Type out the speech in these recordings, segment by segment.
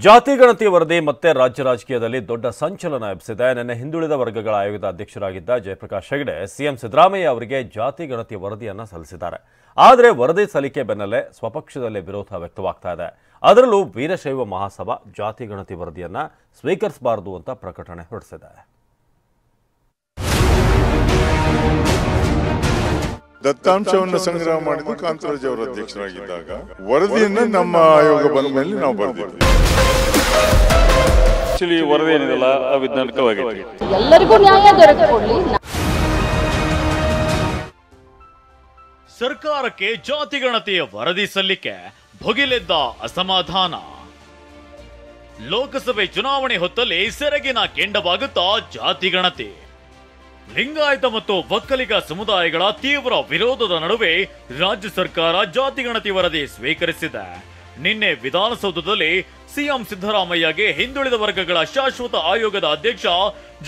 ಜಾತಿ ಗಣತಿ ವರದಿ ಮತ್ತೆ ರಾಜ್ಯ ರಾಜಕೀಯದಲ್ಲಿ ದೊಡ್ಡ ಸಂಚಲನ ಎಬ್ಬಿಸಿದೆ. ನಿನ್ನೆ ಹಿಂದುಳಿದ ವರ್ಗಗಳ ಆಯೋಗದ ಅಧ್ಯಕ್ಷರಾಗಿದ್ದ ಜಯಪ್ರಕಾಶ್ ಹೆಗಡೆ ಸಿಎಂ ಸಿದ್ದರಾಮಯ್ಯ ಅವರಿಗೆ ಜಾತಿ ಗಣತಿ ವರದಿಯನ್ನು ಸಲ್ಲಿಸಿದ್ದಾರೆ. ಆದರೆ ವರದಿ ಸಲ್ಲಿಕೆ ಬೆನ್ನಲ್ಲೇ ಸ್ವಪಕ್ಷದಲ್ಲೇ ವಿರೋಧ ವ್ಯಕ್ತವಾಗ್ತಾ ಇದೆ. ಅದರಲ್ಲೂ ವೀರಶೈವ ಮಹಾಸಭಾ ಜಾತಿ ಗಣತಿ ವರದಿಯನ್ನು ಸ್ವೀಕರಿಸಬಾರದು ಅಂತ ಪ್ರಕಟಣೆ ಹೊರಡಿಸಿದೆ. ದತ್ತಾಂಶವನ್ನು ಸಂಗ್ರಹ ಮಾಡಿದ್ದು ಕಾಂತರಾಜ್ ಅವರ ಅಧ್ಯಕ್ಷರಾಗಿದ್ದಾಗ ವರದಿಯನ್ನು ನಮ್ಮ ಆಯೋಗ ಬಂದ ಮೇಲೆ ನಾವು ಬರೆದಿದ್ವಿ. ಆಕ್ಚುಲಿ ವರದಿ ಏನಿದೆಲ್ಲ ಅವಿಜ್ಞಾನಿಕವಾಗಿದೆ. ಎಲ್ಲರಿಗೂ ನ್ಯಾಯ ದೊರಕಿಕೊಡ್ಲಿ. ಸರ್ಕಾರಕ್ಕೆ ಜಾತಿ ಗಣತಿಯ ವರದಿ ಸಲ್ಲಿಕೆ ಭುಗಿಲೆದ್ದ ಅಸಮಾಧಾನ. ಲೋಕಸಭೆ ಚುನಾವಣೆ ಹೊತ್ತಲ್ಲಿ ಸೆರಗಿನ ಕೆಂಡವಾಗುತ್ತಾ ಜಾತಿ ಗಣತಿ. ಲಿಂಗಾಯತ ಮತ್ತು ಒಕ್ಕಲಿಗ ಸಮುದಾಯಗಳ ತೀವ್ರ ವಿರೋಧದ ನಡುವೆ ರಾಜ್ಯ ಸರ್ಕಾರ ಜಾತಿ ಗಣತಿ ವರದಿ ಸ್ವೀಕರಿಸಿದೆ. ನಿನ್ನೆ ವಿಧಾನಸೌಧದಲ್ಲಿ ಸಿಎಂ ಸಿದ್ದರಾಮಯ್ಯಗೆ ಹಿಂದುಳಿದ ವರ್ಗಗಳ ಶಾಶ್ವತ ಆಯೋಗದ ಅಧ್ಯಕ್ಷ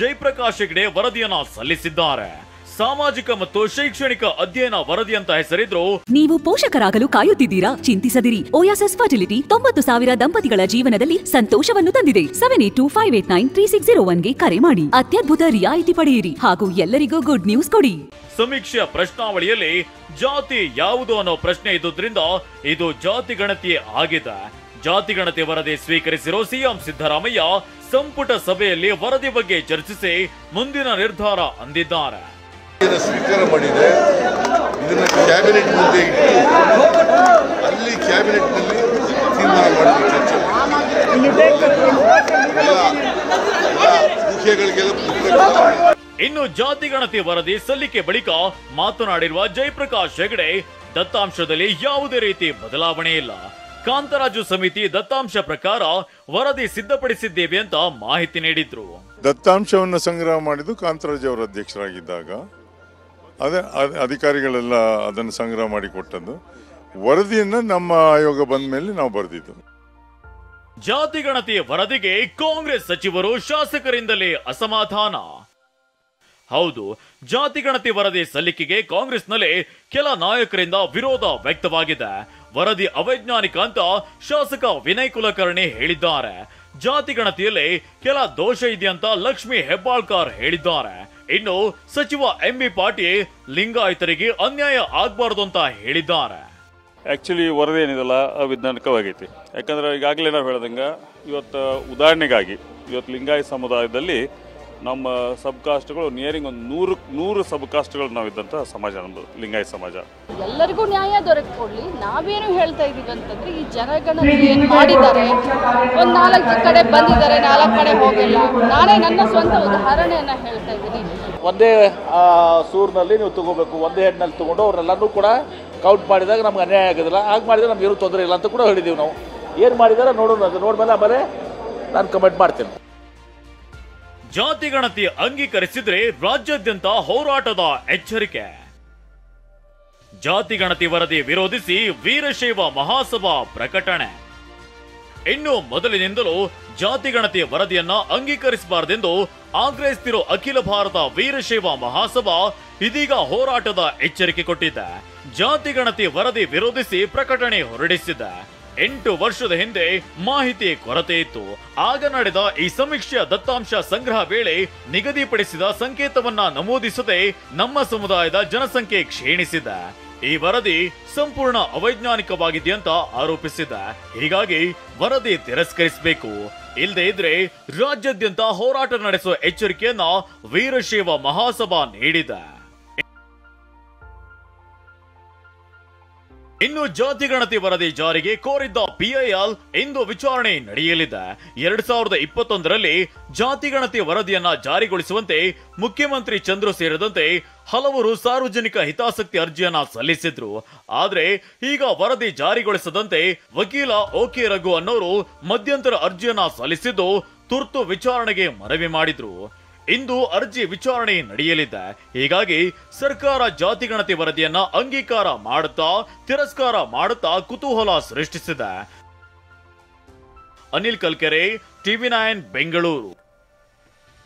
ಜಯಪ್ರಕಾಶ್ ಹೆಗಡೆ ವರದಿಯನ್ನ ಸಲ್ಲಿಸಿದ್ದಾರೆ. ಸಾಮಾಜಿಕ ಮತ್ತು ಶೈಕ್ಷಣಿಕ ಅಧ್ಯಯನ ವರದಿ ಅಂತ ಹೆಸರಿದ್ರು. ನೀವು ಪೋಷಕರಾಗಲು ಕಾಯುತ್ತಿದ್ದೀರಾ? ಚಿಂತಿಸದಿರಿ. ಓಯಾಸಿಸ್ ಫರ್ಟಿಲಿಟಿ 90,000 ದಂಪತಿಗಳ ಜೀವನದಲ್ಲಿ ಸಂತೋಷವನ್ನು ತಂದಿದೆ. 7825893601ಗೆ ಕರೆ ಮಾಡಿ. ಅತ್ಯದ್ಭುತ ರಿಯಾಯಿತಿ ಪಡೆಯಿರಿ ಹಾಗೂ ಎಲ್ಲರಿಗೂ ಗುಡ್ ನ್ಯೂಸ್ ಕೊಡಿ. ಸಮೀಕ್ಷೆಯ ಪ್ರಶ್ನಾವಳಿಯಲ್ಲಿ ಜಾತಿ ಯಾವುದು ಅನ್ನೋ ಪ್ರಶ್ನೆ ಇದ್ದುದರಿಂದ ಇದು ಜಾತಿ ಗಣತಿ ಆಗಿದೆ. ಜಾತಿ ಗಣತಿ ವರದಿ ಸ್ವೀಕರಿಸಿರೋ ಸಿಎಂ ಸಿದ್ದರಾಮಯ್ಯ ಸಂಪುಟ ಸಭೆಯಲ್ಲಿ ವರದಿ ಬಗ್ಗೆ ಚರ್ಚಿಸಿ ಮುಂದಿನ ನಿರ್ಧಾರ ಅಂದಿದ್ದಾರೆ. ಸ್ವೀಕಾರ ಮಾಡಿದೆ. ಇದನ್ನ ಕ್ಯಾಬಿನೆಟ್ ಮುಂದೆ ಇಟ್ಟು ಅಲ್ಲಿ ಕ್ಯಾಬಿನೆಟ್ ನಲ್ಲಿ ತೀರ್ಮಾನ ಮಾಡಬೇಕು. ಚರ್ಚೆ ಇನ್ನು ಜಾತಿ ಗಣತಿ ವರದಿ ಸಲ್ಲಿಕೆ ಬಳಿಕ ಮಾತನಾಡಿರುವ ಜಯಪ್ರಕಾಶ್ ಹೆಗಡೆ ದತ್ತಾಂಶದಲ್ಲಿ ಯಾವುದೇ ರೀತಿ ಬದಲಾವಣೆ ಇಲ್ಲ. ಕಾಂತರಾಜು ಸಮಿತಿ ದತ್ತಾಂಶ ಪ್ರಕಾರ ವರದಿ ಸಿದ್ಧಪಡಿಸಿದ್ದೇವೆ ಅಂತ ಮಾಹಿತಿ ನೀಡಿದ್ರು. ದತ್ತಾಂಶವನ್ನು ಸಂಗ್ರಹ ಮಾಡಿದ್ದು ಕಾಂತರಾಜ್ ಅವರ ಅಧ್ಯಕ್ಷರಾಗಿದ್ದಾಗ ಅದೇ ಅಧಿಕಾರಿಗಳೆಲ್ಲ ಅದನ್ನು ಸಂಗ್ರಹ ಮಾಡಿ ಕೊಟ್ಟದ್ದು. ವರದಿಯನ್ನು ನಮ್ಮ ಆಯೋಗ ಬಂದ ಮೇಲೆ ನಾವು ಬರೆದಿದ್ದು. ಜಾತಿ ಗಣತಿ ವರದಿಗೆ ಕಾಂಗ್ರೆಸ್ ಸಚಿವರು ಶಾಸಕರಿಂದಲೇ ಅಸಮಾಧಾನ. ಹೌದು, ಜಾತಿ ಗಣತಿ ವರದಿ ಸಲ್ಲಿಕೆಗೆ ಕಾಂಗ್ರೆಸ್ನಲ್ಲೇ ಕೆಲ ನಾಯಕರಿಂದ ವಿರೋಧ ವ್ಯಕ್ತವಾಗಿದೆ. ವರದಿ ಅವೈಜ್ಞಾನಿಕ ಅಂತ ಶಾಸಕ ವಿನಯ್ ಕುಲಕರ್ಣಿ ಹೇಳಿದ್ದಾರೆ. ಜಾತಿ ಗಣತಿಯಲ್ಲಿ ಕೆಲ ದೋಷ ಇದೆಯಂತ ಲಕ್ಷ್ಮೀ ಹೆಬ್ಬಾಳ್ಕರ್ ಹೇಳಿದ್ದಾರೆ. ಇನ್ನು ಸಚಿವ ಎಂಬಿ ಪಾಟೀಲ್ ಲಿಂಗಾಯತರಿಗೆ ಅನ್ಯಾಯ ಆಗಬಾರದು ಅಂತ ಹೇಳಿದ್ದಾರೆ. ಆಕ್ಚುಲಿ ವರದಿ ಏನಿದೆಲ್ಲ ಅವಿಜ್ಞಾನಿಕವಾಗೈತಿ. ಯಾಕಂದ್ರೆ ಈಗಾಗಲೇ ನಾವು ಹೇಳ್ದಂಗ ಇವತ್ತು ಉದಾಹರಣೆಗಾಗಿ ಇವತ್ತು ಲಿಂಗಾಯತ ಸಮುದಾಯದಲ್ಲಿ ನಮ್ಮ ಸಬ್ ಕಾಸ್ಟ್ಗಳು ನಿಯರಿಂಗ್ ಒಂದು 100 ಸಬ್ ಕಾಸ್ಟ್ಗಳು ನಾವಿದ್ದಂಥ ಸಮಾಜ ನಮ್ಮದು ಲಿಂಗಾಯತ ಸಮಾಜ. ಎಲ್ಲರಿಗೂ ನ್ಯಾಯ ದೊರಕಿಕೊಡ್ಲಿ. ನಾವೇನು ಹೇಳ್ತಾ ಇದೀವಿ ಅಂತಂದ್ರೆ ಈ ಜನಗಣತಿ ಏನ್ ಮಾಡಿದ್ದಾರೆ, ಒಂದ್ 4 ಕಡೆ ಬಂದಿದ್ದಾರೆ, 4 ಕಡೆ ಹೋಗಿಲ್ಲ. ನಾನೇ ನನ್ನ ಸ್ವಂತ ಉದಾಹರಣೆಯನ್ನ ಹೇಳ್ತಾ ಇದ್ದೀನಿ. ಒಂದೇ ಸೂರಿನಲ್ಲಿ ನೀವು ತಗೋಬೇಕು, ಒಂದೇ ಹೆಡ್ನಲ್ಲಿ ತಗೊಂಡು ಅವರೆಲ್ಲರೂ ಕೂಡ ಕೌಂಟ್ ಮಾಡಿದಾಗ ನಮ್ಗೆ ಅನ್ಯಾಯ ಆಗೋದಿಲ್ಲ. ಹಾಗೆ ಮಾಡಿದರೆ ನಮ್ಗೆ ಏನೂ ತೊಂದರೆ ಇಲ್ಲ ಅಂತ ಕೂಡ ಹೇಳಿದ್ದೀವಿ. ನಾವು ಏನು ಮಾಡಿದಾರೆ ನೋಡೋಣ, ಅದು ನೋಡ್ಮೇಲೆ ಆಮೇಲೆ ನಾನು ಕಮೆಂಟ್ ಮಾಡ್ತೇನೆ. ಜಾತಿ ಗಣತಿ ಅಂಗೀಕರಿಸಿದ್ರೆ ರಾಜ್ಯಾದ್ಯಂತ ಹೋರಾಟದ ಎಚ್ಚರಿಕೆ. ಜಾತಿ ಗಣತಿ ವರದಿ ವಿರೋಧಿಸಿ ವೀರಶೈವ ಮಹಾಸಭಾ ಪ್ರಕಟಣೆ. ಇನ್ನು ಮೊದಲಿನಿಂದಲೂ ಜಾತಿ ಗಣತಿ ವರದಿಯನ್ನ ಅಂಗೀಕರಿಸಬಾರದೆಂದು ಆಗ್ರಹಿಸುತ್ತಿರೋ ಅಖಿಲ ಭಾರತ ವೀರಶೈವ ಮಹಾಸಭಾ ಇದೀಗ ಹೋರಾಟದ ಎಚ್ಚರಿಕೆ ಕೊಟ್ಟಿದೆ. ಜಾತಿ ಗಣತಿ ವರದಿ ವಿರೋಧಿಸಿ ಪ್ರಕಟಣೆ ಹೊರಡಿಸಿದೆ. 8 ವರ್ಷದ ಹಿಂದೆ ಮಾಹಿತಿ ಕೊರತೆ ಇತ್ತು. ಆಗ ನಡೆದ ಈ ಸಮೀಕ್ಷೆಯ ದತ್ತಾಂಶ ಸಂಗ್ರಹ ವೇಳೆ ನಿಗದಿಪಡಿಸಿದ ಸಂಕೇತವನ್ನ ನಮೂದಿಸದೆ ನಮ್ಮ ಸಮುದಾಯದ ಜನಸಂಖ್ಯೆ ಕ್ಷೀಣಿಸಿದೆ. ಈ ವರದಿ ಸಂಪೂರ್ಣ ಅವೈಜ್ಞಾನಿಕವಾಗಿದೆ ಅಂತ ಆರೋಪಿಸಿದೆ. ಹೀಗಾಗಿ ವರದಿ ತಿರಸ್ಕರಿಸಬೇಕು. ಇಲ್ಲದೆ ಇದ್ರೆ ರಾಜ್ಯಾದ್ಯಂತ ಹೋರಾಟ ನಡೆಸುವ ಎಚ್ಚರಿಕೆಯನ್ನ ವೀರಶೈವ ಮಹಾಸಭಾ ನೀಡಿದೆ. ಇನ್ನು ಜಾತಿ ಗಣತಿ ವರದಿ ಜಾರಿಗೆ ಕೋರಿದ್ದ PIL ಇಂದು ವಿಚಾರಣೆ ನಡೆಯಲಿದೆ. 2021ರಲ್ಲಿ ಜಾತಿ ಗಣತಿ ವರದಿಯನ್ನ ಜಾರಿಗೊಳಿಸುವಂತೆ ಮುಖ್ಯಮಂತ್ರಿ ಚಂದ್ರು ಸೇರಿದಂತೆ ಹಲವರು ಸಾರ್ವಜನಿಕ ಹಿತಾಸಕ್ತಿ ಅರ್ಜಿಯನ್ನ ಸಲ್ಲಿಸಿದ್ರು. ಆದ್ರೆ ಈಗ ವರದಿ ಜಾರಿಗೊಳಿಸದಂತೆ ವಕೀಲ OK ರಘು ಅನ್ನೋರು ಮಧ್ಯಂತರ ಅರ್ಜಿಯನ್ನ ಸಲ್ಲಿಸಿದ್ದು ತುರ್ತು ವಿಚಾರಣೆಗೆ ಮನವಿ ಮಾಡಿದ್ರು. ಇಂದು ಅರ್ಜಿ ವಿಚಾರಣೆ ನಡೆಯಲಿದೆ. ಹೀಗಾಗಿ ಸರ್ಕಾರ ಜಾತಿ ಗಣತಿ ವರದಿಯನ್ನ ಅಂಗೀಕಾರ ಮಾಡುತ್ತಾ ತಿರಸ್ಕಾರ ಮಾಡುತ್ತಾ ಕುತೂಹಲ ಸೃಷ್ಟಿಸಿದೆ. ಅನಿಲ್ ಕಲ್ಕೆರೆ, TV9 ಬೆಂಗಳೂರು.